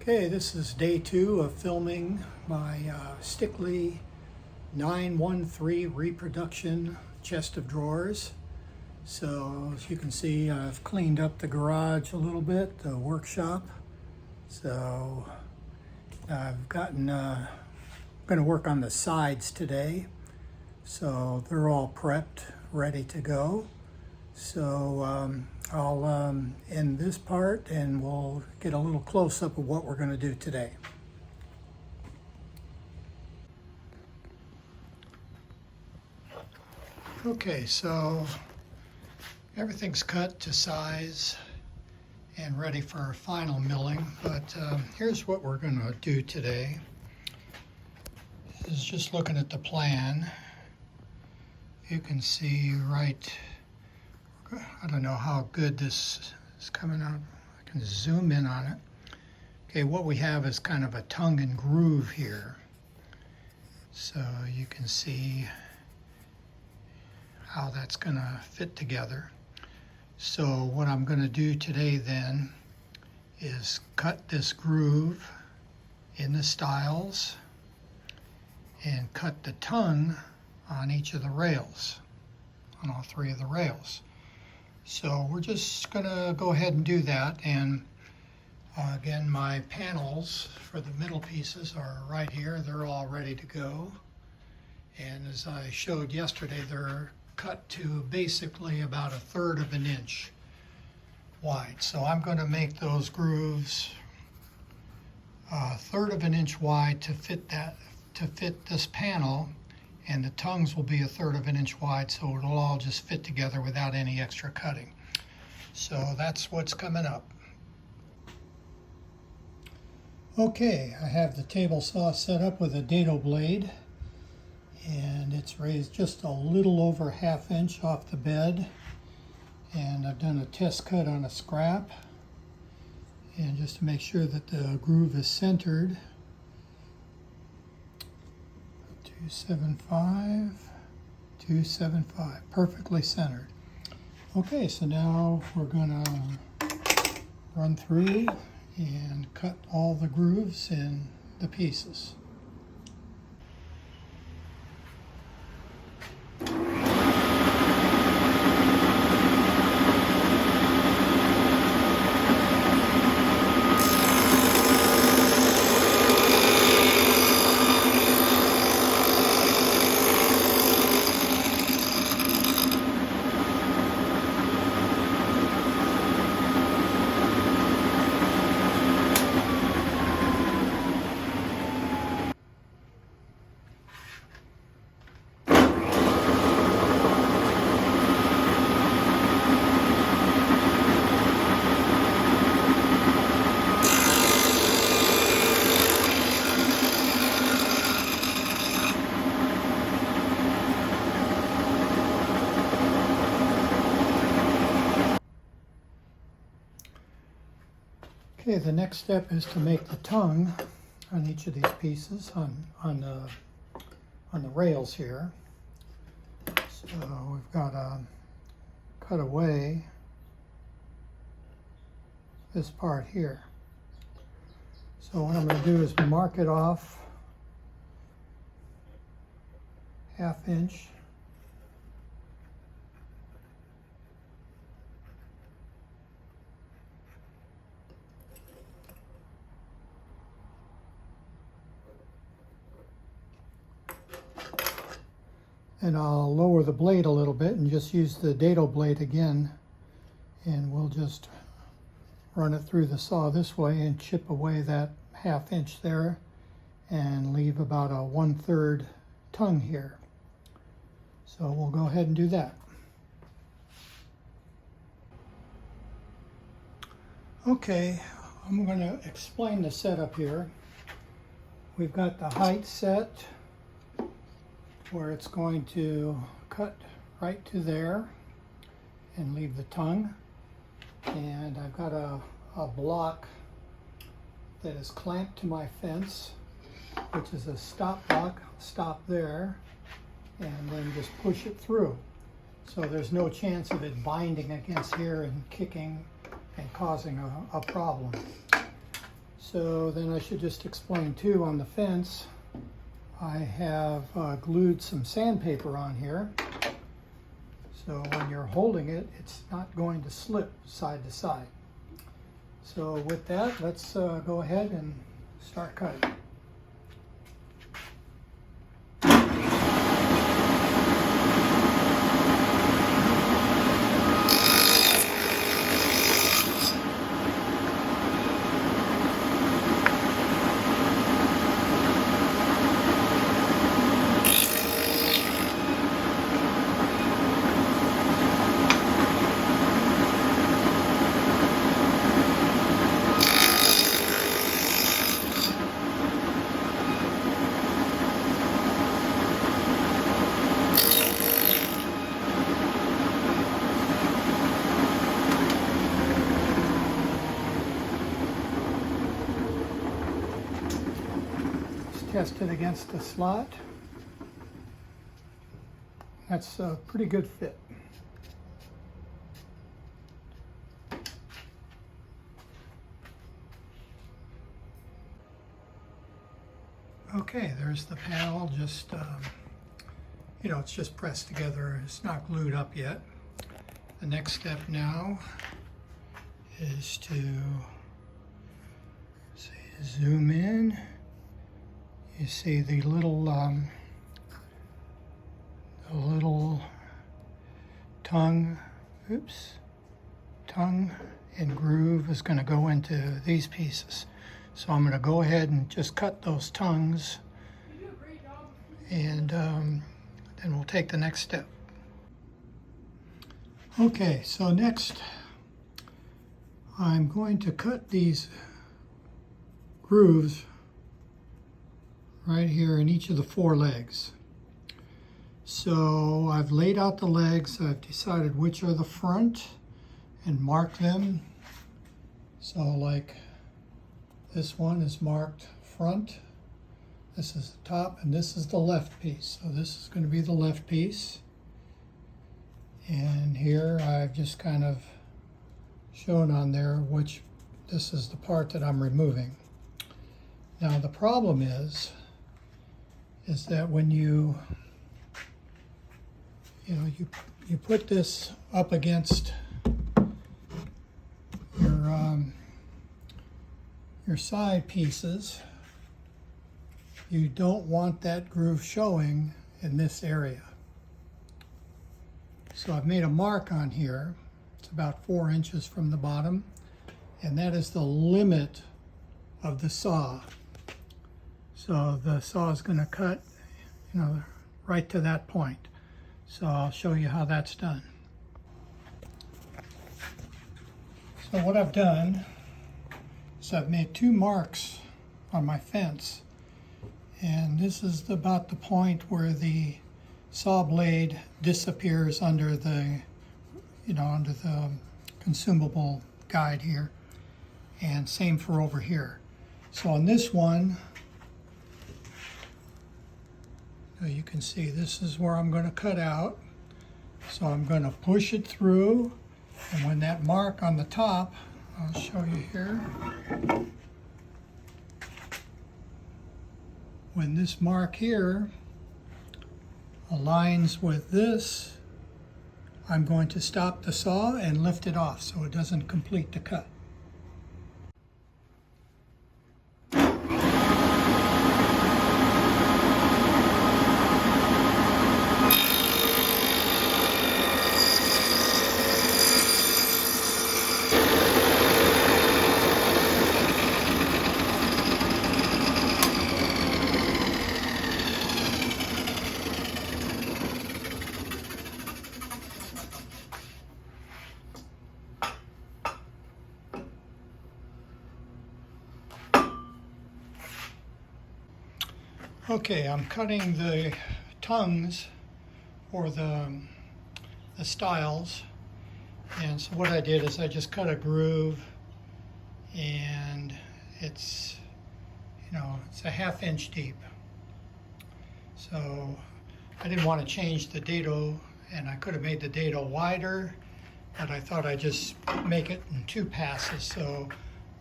Okay, this is day 2 of filming my Stickley 913 reproduction chest of drawers. So as you can see, I've cleaned up the garage a little bit, the workshop. So I've gotten, going to work on the sides today. So they're all prepped, ready to go. So I'll end this part and we'll get a little close-up of what we're going to do today. Okay, so everything's cut to size and ready for final milling, but here's what we're going to do today. This is just looking at the plan. You can see right, I don't know how good this is coming out. I can zoom in on it. Okay, what we have is kind of a tongue and groove here. So you can see how that's gonna fit together. So what I'm gonna do today then is cut this groove in the stiles and cut the tongue on each of the rails, on all 3 of the rails. So we're just gonna go ahead and do that. And again, my panels for the middle pieces are right here. They're all ready to go. And as I showed yesterday, they're cut to basically about 1/3 of an inch wide. So I'm gonna make those grooves 1/3 of an inch wide to fit this panel. And the tongues will be 1/3 of an inch wide, so it'll all just fit together without any extra cutting. So that's what's coming up. Okay, I have the table saw set up with a dado blade, and it's raised just a little over 1/2 inch off the bed. And I've done a test cut on a scrap, and just to make sure that the groove is centered. 275, perfectly centered. Okay, so now we're gonna run through and cut all the grooves in the pieces. Okay, the next step is to make the tongue on each of these pieces on the rails here. So we've got to cut away this part here. So what I'm going to do is mark it off 1/2 inch. And I'll lower the blade a little bit and just use the dado blade again, and we'll just run it through the saw this way and chip away that 1/2 inch there and leave about a 1/3 tongue here. So we'll go ahead and do that. Okay, I'm going to explain the setup here. We've got the height set where it's going to cut right to there and leave the tongue. And I've got a block that is clamped to my fence, which is a stop block. Stop there and then just push it through. So there's no chance of it binding against here and kicking and causing a problem. So then I should just explain too, on the fence, I have glued some sandpaper on here. So when you're holding it, it's not going to slip side to side. So with that, let's go ahead and start cutting. Test it against the slot. That's a pretty good fit. Okay, there's the panel, just, you know, it's just pressed together. It's not glued up yet. The next step now is to zoom in. You see the little tongue, tongue and groove is going to go into these pieces. So I'm going to go ahead and just cut those tongues, and then we'll take the next step. Okay, so next I'm going to cut these grooves right here in each of the 4 legs. So I've laid out the legs, I've decided which are the front and marked them. So like this one is marked front, this is the top, and this is the left piece. So this is going to be the left piece. And here I've just kind of shown on there which, this is the part that I'm removing. Now the problem is that when you put this up against your side pieces, you don't want that groove showing in this area. So I've made a mark on here. It's about 4 inches from the bottom, and that is the limit of the saw. So the saw is going to cut, you know, right to that point. So I'll show you how that's done. So what I've done is I've made 2 marks on my fence, and this is about the point where the saw blade disappears under the, under the consumable guide here, and same for over here. So on this one, you can see this is where I'm going to cut out. So I'm going to push it through, and when that mark on the top, I'll show you here. When this mark here aligns with this, I'm going to stop the saw and lift it off so it doesn't complete the cut. Okay, I'm cutting the tongues for the stiles, and so what I did is I just cut a groove, and it's, it's a 1/2 inch deep. So I didn't want to change the dado, and I could have made the dado wider, but I thought I'd just make it in 2 passes. So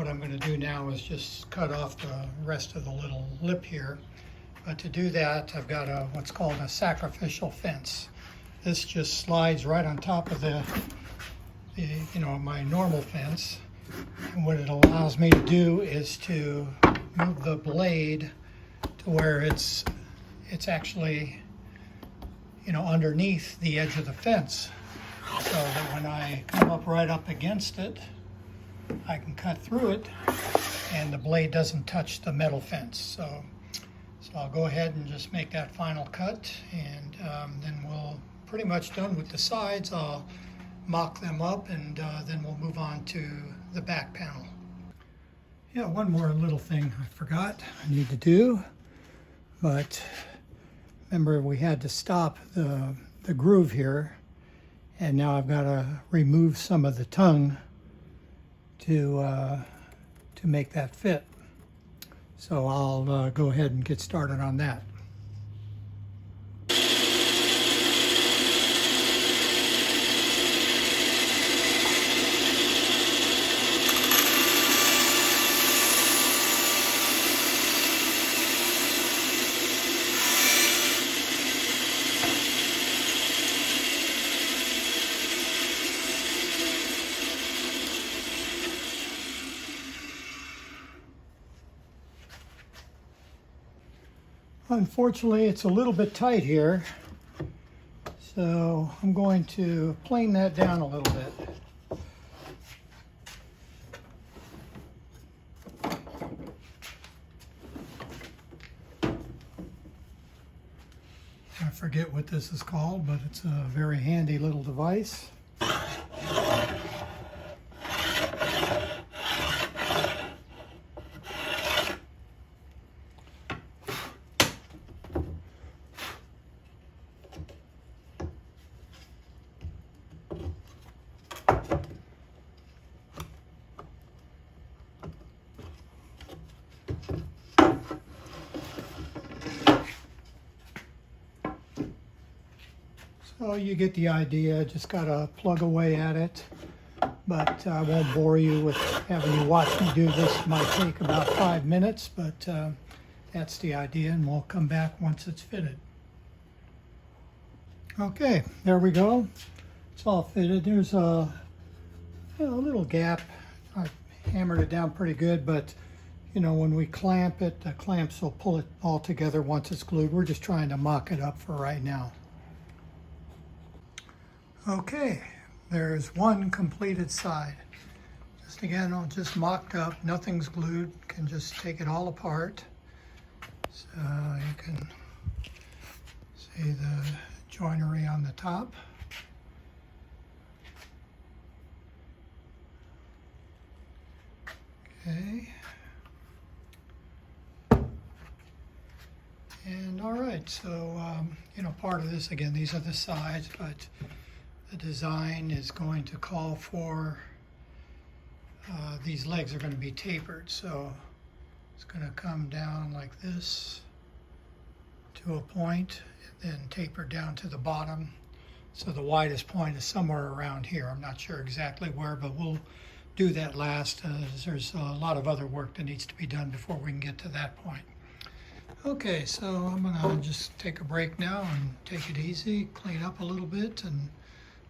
what I'm going to do now is just cut off the rest of the little lip here. But to do that, I've got what's called a sacrificial fence. This just slides right on top of my normal fence. And what it allows me to do is to move the blade to where it's actually, underneath the edge of the fence, so that when I come up right up against it, I can cut through it and the blade doesn't touch the metal fence. So I'll go ahead and just make that final cut, and then we'll pretty much done with the sides. I'll mock them up, and then we'll move on to the back panel. Yeah, one more little thing I forgot I need to do, but remember we had to stop the groove here, and now I've got to remove some of the tongue to make that fit. So I'll go ahead and get started on that. Unfortunately, it's a little bit tight here, so I'm going to plane that down a little bit. I forget what this is called, but it's a very handy little device. So you get the idea, just gotta plug away at it, but I won't bore you with having you watch me do this. It might take about 5 minutes, but that's the idea, and we'll come back once it's fitted. Okay, there we go. It's all fitted. There's a little gap. I hammered it down pretty good, but when we clamp it, the clamps will pull it all together once it's glued. We're just trying to mock it up for right now. Okay, there's one completed side. Just again, I'll just mocked up, nothing's glued, can just take it all apart. So you can see the joinery on the top. Okay. And all right, so part of this, again, these are the sides, but the design is going to call for these legs are going to be tapered, so it's going to come down like this to a point, and then taper down to the bottom. So the widest point is somewhere around here. I'm not sure exactly where, but we'll do that last. There's a lot of other work that needs to be done before we can get to that point. Okay, so I'm going to just take a break now and take it easy, clean up a little bit, and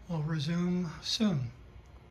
we'll resume soon.